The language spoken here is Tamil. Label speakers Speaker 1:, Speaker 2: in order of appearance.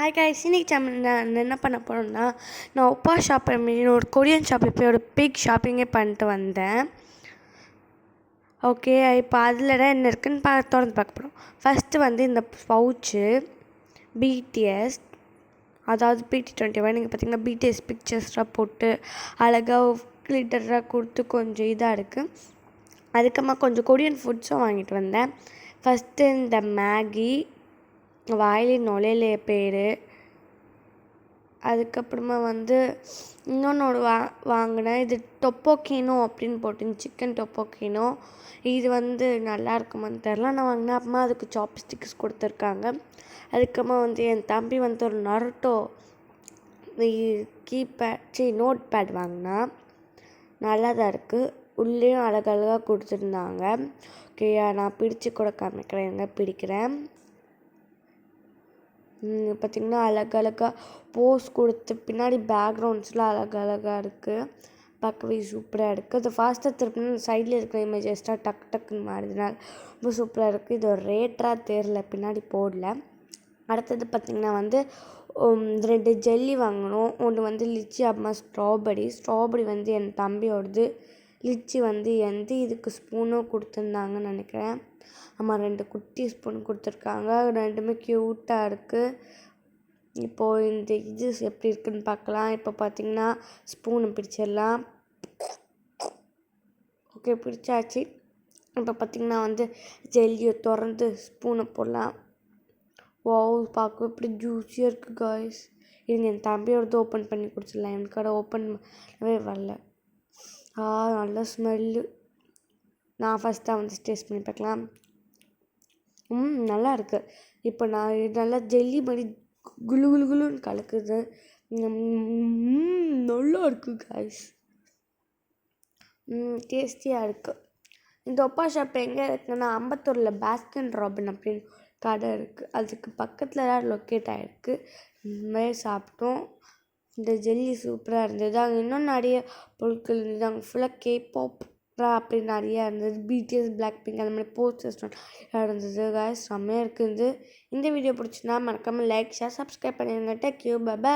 Speaker 1: ஹாய் காய்ஸ், இன்னைக்கு நான் என்ன பண்ண போகிறோம்னா, நான் உப்பா ஷாப் ஒரு கொரியன் ஷாப்பில் போய் ஒரு பிக் ஷாப்பிங்கே பண்ணிட்டு வந்தேன். ஓகே, இப்போ அதில் தான் என்ன இருக்குதுன்னு திறந்து பார்க்க போகிறோம். ஃபஸ்ட்டு வந்து இந்த பவுச்சு பிடிஎஸ், அதாவது PT21. நீங்கள் பார்த்தீங்கன்னா பிடிஎஸ் பிக்சர்ஸ்லாம் போட்டு அழகாக கிளிட்டராக கொடுத்து கொஞ்சம் இதாக இருக்குது. அதுக்கப்புறமா கொஞ்சம் கொரியன் ஃபுட்ஸும் வாங்கிட்டு வந்தேன். ஃபஸ்ட்டு இந்த மேகி வாயிலே நுழையில பேர். அதுக்கப்புறமா வந்து இன்னொன்று வாங்கினேன். இது டொப்போக்கினோ அப்படின்னு போட்டு சிக்கன் டொப்போக்கினோ. இது வந்து நல்லா இருக்குமான்னு தெரில. நான் வாங்கினேன். அப்புறமா அதுக்கு சாப்ஸ்டிக்ஸ் கொடுத்துருக்காங்க. அதுக்கப்புறமா வந்து என் தம்பி வந்து ஒரு நருட்டோ நோட் பேட் வாங்கினா. நல்லா தான் இருக்குது. உள்ளேயும் அழகழகாக கொடுத்துருந்தாங்க. ஓகே, நான் பிடிச்சி கூட காமிக்கிறேன், எங்கே பிடிக்கிறேன். பார்த்திங்கன்னா அழகழகாக போஸ் கொடுத்து பின்னாடி பேக்ரவுண்ட்ஸ்லாம் அழகழகாக இருக்குது. பார்க்கவே சூப்பராக இருக்குது. அது ஃபாஸ்ட்டாக திருப்பினா சைடில் இருக்கிற இமேஜ் எக்ஸ்ட்ரா டக்குன்னு மாறுதுனால ரொம்ப சூப்பராக இருக்குது. இது ஒரு ரேட்டராக தெரில, பின்னாடி போடல. அடுத்தது பார்த்திங்கன்னா வந்து 2 ஜெல்லி வாங்கணும். ஒன்று வந்து லிச்சி, அப்புறமா ஸ்ட்ராபெரி வந்து என் தம்பியோடது. லிச்சி வந்து இதுக்கு ஸ்பூனும் கொடுத்துருந்தாங்கன்னு நினைக்கிறேன். ஆமாம், 2 குட்டி ஸ்பூன் கொடுத்துருக்காங்க. ரெண்டுமே க்யூட்டாக இருக்குது. இப்போது இந்த இது எப்படி இருக்குதுன்னு பார்க்கலாம். இப்போ பார்த்திங்கன்னா ஸ்பூனை பிடிச்சிடலாம். ஓகே, பிடிச்சாச்சு. இப்போ பார்த்திங்கன்னா வந்து ஜெல்லியை திறந்து ஸ்பூனை போடலாம். பார்க்க எப்படி ஜூஸியாக இருக்குது காய்ஸ். இது என் தம்பியோடது ஓப்பன் பண்ணி குடிச்சிடலாம். எனக்கு கடை ஓப்பன் பண்ணவே வரல. நல்ல ஸ்மெல்லு. நான் ஃபஸ்ட்டாக வந்து டேஸ்ட் பண்ணி பார்க்கலாம். நல்லா இருக்குது. இப்போ நான் நல்லா ஜெல்லி மாதிரி குலுன்னு கலக்குது. நல்லா இருக்குது காய்ஸ். டேஸ்டியாக இருக்குது. இந்த ஒப்பா ஷாப் எங்கே இருக்குன்னா, அம்பத்தூரில் பாஸ்கின் ராபின் அப்படின்னு கடை இருக்குது. அதுக்கு பக்கத்தில் தான் லொக்கேட் ஆகிருக்கு. இந்தமாதிரி சாப்பிட்டோம். இந்த ஜெல்லி சூப்பராக இருந்தது. அங்கே இன்னும் நிறைய பொருட்கள் இருந்தது. அங்கே ஃபுல்லாக கேபாப் அப்படி நிறையா இருந்தது. பிடிஎஸ், பிளாக் பிங்க் அந்த மாதிரி போஸ்டர்ஸ் இருந்தது. காய்ஸ் செம்மையாக இருக்குது. இந்த வீடியோ பிடிச்சின்னா மறக்காமல் லைக், ஷேர், சப்ஸ்கிரைப் பண்ணிடுங்க. Take you, by.